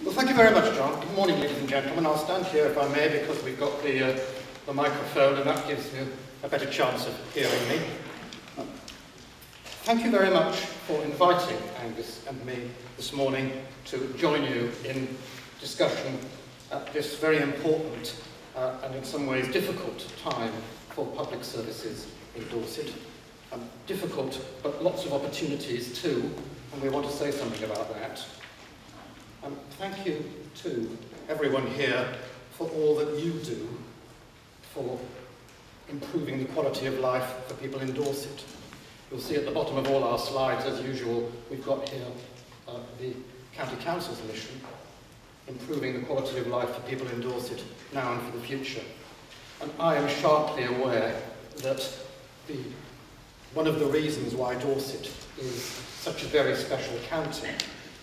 Well, thank you very much, John. Good morning, ladies and gentlemen. I'll stand here, if I may, because we've got the microphone, and that gives you a better chance of hearing me. Thank you very much for inviting Angus and me this morning to join you in discussion at this very important and in some ways difficult time for public services in Dorset. Difficult, but lots of opportunities too, and we want to say something about that. Thank you to everyone here for all that you do for improving the quality of life for people in Dorset. You'll see at the bottom of all our slides, as usual, we've got here the County Council's mission, improving the quality of life for people in Dorset now and for the future. And I am sharply aware that one of the reasons why Dorset is such a very special county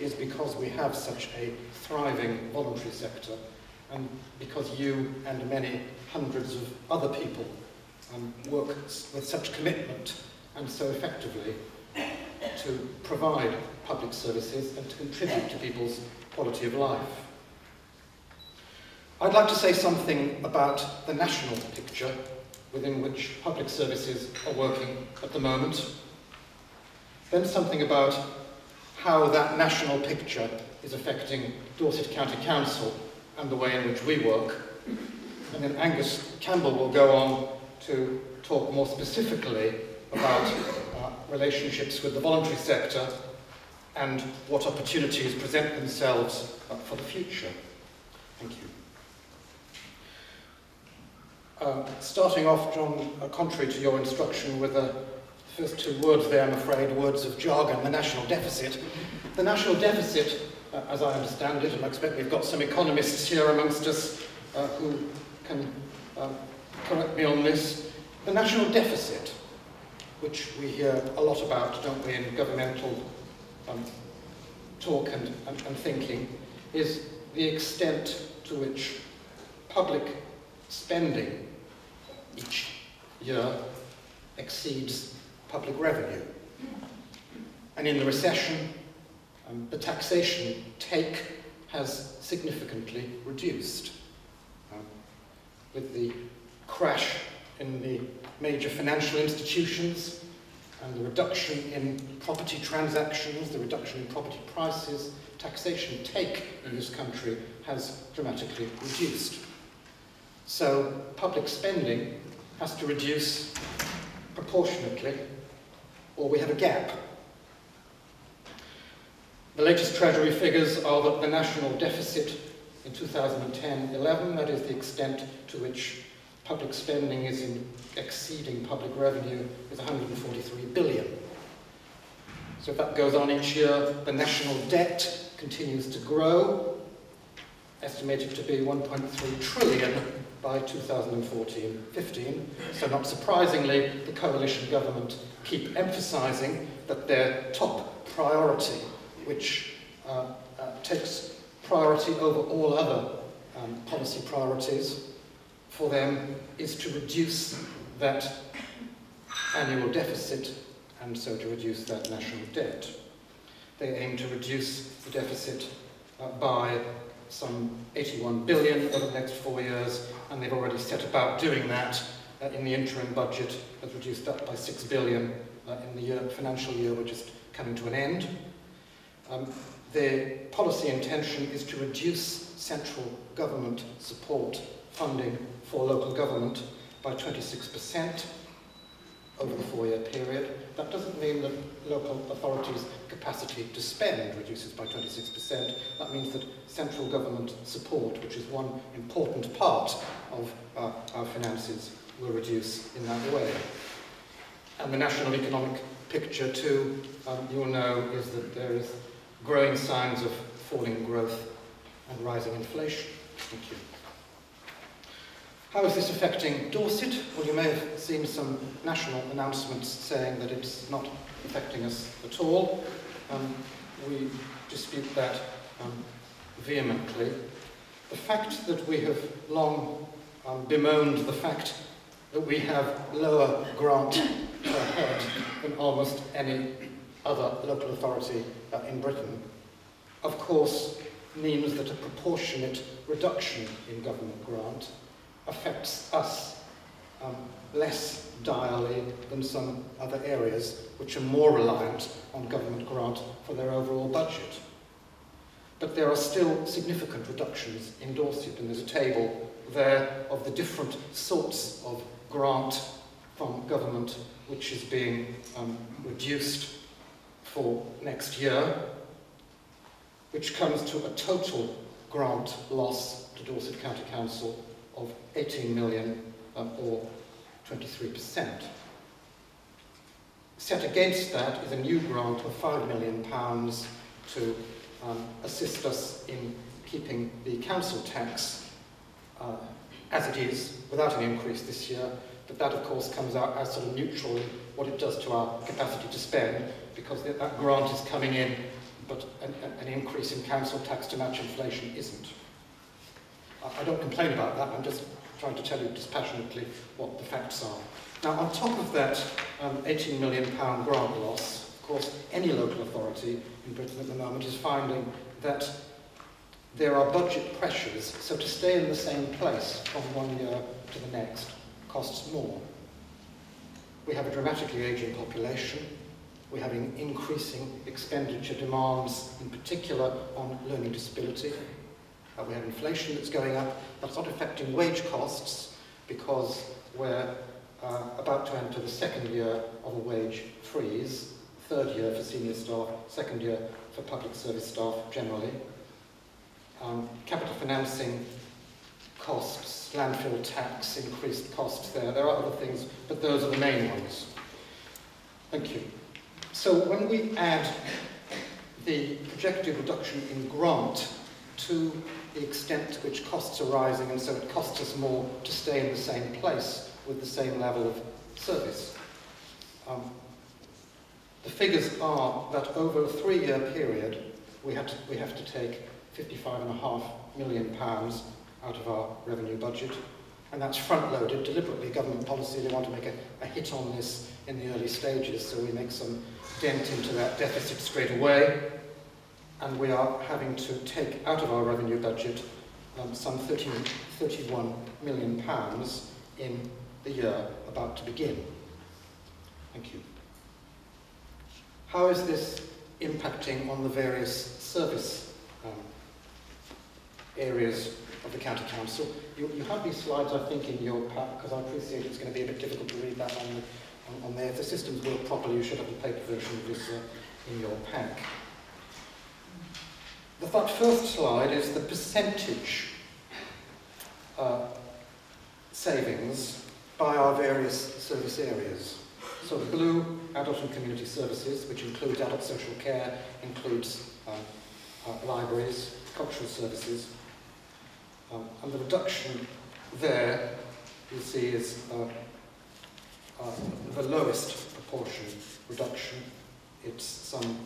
is because we have such a thriving voluntary sector, and because you and many hundreds of other people work with such commitment and so effectively to provide public services and to contribute to people's quality of life. I'd like to say something about the national picture within which public services are working at the moment, then something about how that national picture is affecting Dorset County Council and the way in which we work, and then Angus Campbell will go on to talk more specifically about relationships with the voluntary sector and what opportunities present themselves for the future. Thank you. Starting off, John, contrary to your instruction, with the first two words there, I'm afraid, words of jargon, the national deficit. The national deficit, as I understand it, and I expect we've got some economists here amongst us who can correct me on this, the national deficit, which we hear a lot about, don't we, in governmental talk and thinking, is the extent to which public spending each year exceeds public revenue. And in the recession, the taxation take has significantly reduced. With the crash in the major financial institutions and the reduction in property transactions, the reduction in property prices, taxation take in this country has dramatically reduced. So public spending has to reduce proportionately, or we have a gap. The latest Treasury figures are that the national deficit in 2010-11, that is the extent to which public spending is exceeding public revenue, is 143 billion. So if that goes on each year, the national debt continues to grow, estimated to be 1.3 trillion by 2014-15. So not surprisingly, the coalition government keep emphasising that their top priority, which takes priority over all other policy priorities for them, is to reduce that annual deficit and so to reduce that national debt. They aim to reduce the deficit by some 81 billion over the next 4 years, and they've already set about doing that in the interim budget, has reduced that by 6 billion in the financial year which is coming to an end. Their policy intention is to reduce central government support funding for local government by 26% over the 4-year period. That doesn't mean that local authorities' capacity to spend reduces by 26%. That means that central government support, which is one important part of our finances, will reduce in that way. And the national economic picture too, you will know, is that there is growing signs of falling growth and rising inflation. Thank you. How is this affecting Dorset? Well, you may have seen some national announcements saying that it's not affecting us at all. We dispute that vehemently. The fact that we have long bemoaned the fact that we have lower grant per head than almost any other local authority in Britain, of course, means that a proportionate reduction in government grant affects us less direly than some other areas which are more reliant on government grant for their overall budget. But there are still significant reductions in Dorset, and there's a table there of the different sorts of grant from government which is being reduced for next year, which comes to a total grant loss to Dorset County Council of 18 million or 23%. Set against that is a new grant of £5 million to assist us in keeping the council tax as it is, without an increase this year, but that of course comes out as sort of neutral in what it does to our capacity to spend, because that grant is coming in, but an increase in council tax to match inflation isn't. I don't complain about that, I'm just trying to tell you dispassionately what the facts are. Now, on top of that £18 million grant loss, of course, any local authority in Britain at the moment is finding that there are budget pressures, so to stay in the same place from one year to the next costs more. We have a dramatically ageing population. We're having increasing expenditure demands, in particular on learning disability. We have inflation that's going up. That's not affecting wage costs because we're about to enter the second year of a wage freeze, third year for senior staff, second year for public service staff generally. Capital financing costs, landfill tax, increased costs there. There are other things, but those are the main ones. Thank you. So when we add the projected reduction in grant to the extent to which costs are rising, and so it costs us more to stay in the same place with the same level of service. The figures are that over a 3-year period, we have to take £55.5 million out of our revenue budget, and that's front-loaded, deliberately government policy. They want to make a hit on this in the early stages, so we make some dent into that deficit straight away, and we are having to take out of our revenue budget some £31 million in the year about to begin. Thank you. How is this impacting on the various service areas of the County Council? You have these slides, I think, in your pack, because I appreciate it's going to be a bit difficult to read that on there. If the systems work properly, you should have the paper version of this in your pack. The first slide is the percentage savings by our various service areas. So the blue, adult and community services, which includes adult social care, includes libraries, cultural services. And the reduction there, you see, is the lowest proportion reduction. It's some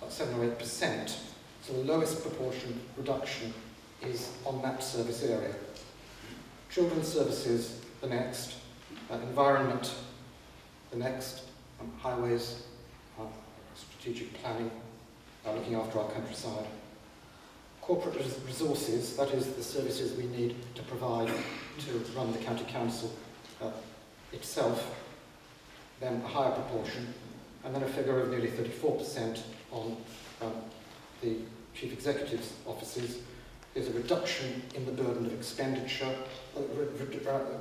7 or 8%. So the lowest proportion reduction is on that service area. Children's services, the next. Environment, the next. Highways, strategic planning, looking after our countryside. Corporate resources, that is the services we need to provide to run the County Council itself, then a higher proportion, and then a figure of nearly 34% on the Chief Executive's offices. There's a reduction in the burden of expenditure,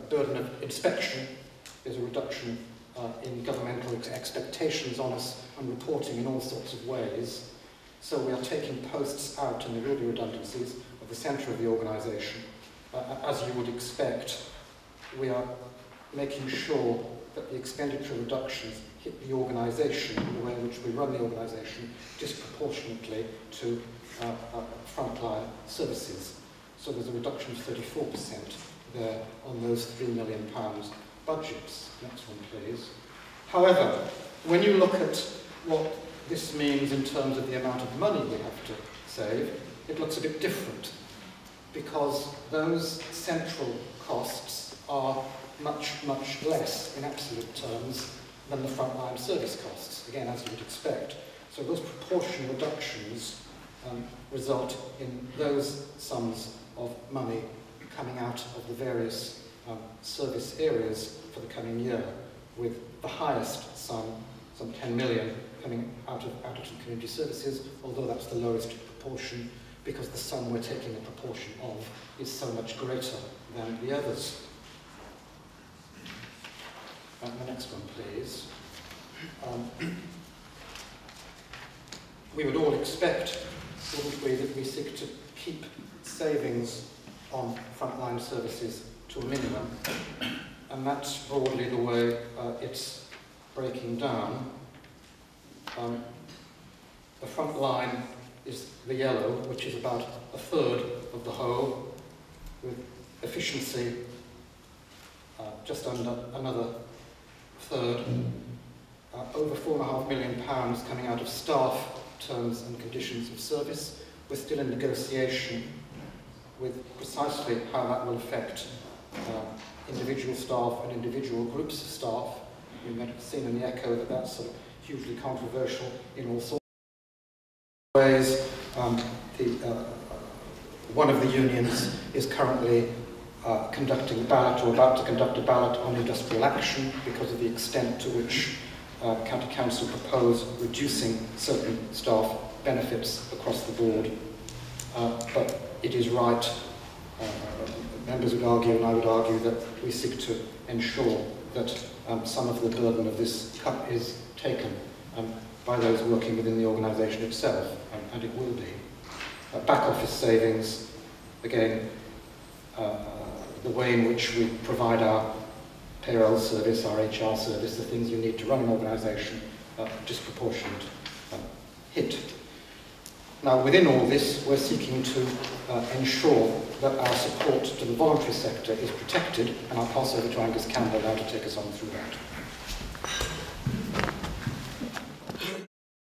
burden of inspection. There's a reduction in governmental expectations on us and reporting in all sorts of ways. So we are taking posts out, and there will be redundancies, of the centre of the organisation. As you would expect, we are making sure that the expenditure reductions hit the organisation in the way in which we run the organisation disproportionately to frontline services. So there's a reduction of 34% there on those £3 million budgets. Next one, please. However, when you look at what this means in terms of the amount of money we have to save, it looks a bit different, because those central costs are much, much less in absolute terms than the frontline service costs, again, as you would expect. So those proportion reductions result in those sums of money coming out of the various service areas for the coming year, with the highest sum, some 10 million, coming out of community services, although that's the lowest proportion, because the sum we're taking a proportion of is so much greater than the others. The next one, please. We would all expect, wouldn't we, that we seek to keep savings on frontline services to a minimum, and that's broadly the way it's breaking down. The front line is the yellow, which is about a third of the whole, with efficiency just under another third, over £4.5 million coming out of staff terms and conditions of service. We're still in negotiation with precisely how that will affect individual staff and individual groups of staff. You might have seen in the Echo that that's sort of hugely controversial in all sorts of ways. One of the unions is currently conducting a ballot, or about to conduct a ballot, on industrial action because of the extent to which County Council propose reducing certain staff benefits across the board. But it is right, members would argue, and I would argue, that we seek to ensure that some of the burden of this cut is taken by those working within the organisation itself, and it will be. Back office savings, again, the way in which we provide our payroll service, our HR service, the things you need to run an organisation, disproportionate hit. Now, within all this, we're seeking to ensure that our support to the voluntary sector is protected, and I'll pass over to Angus Campbell now to take us on through that.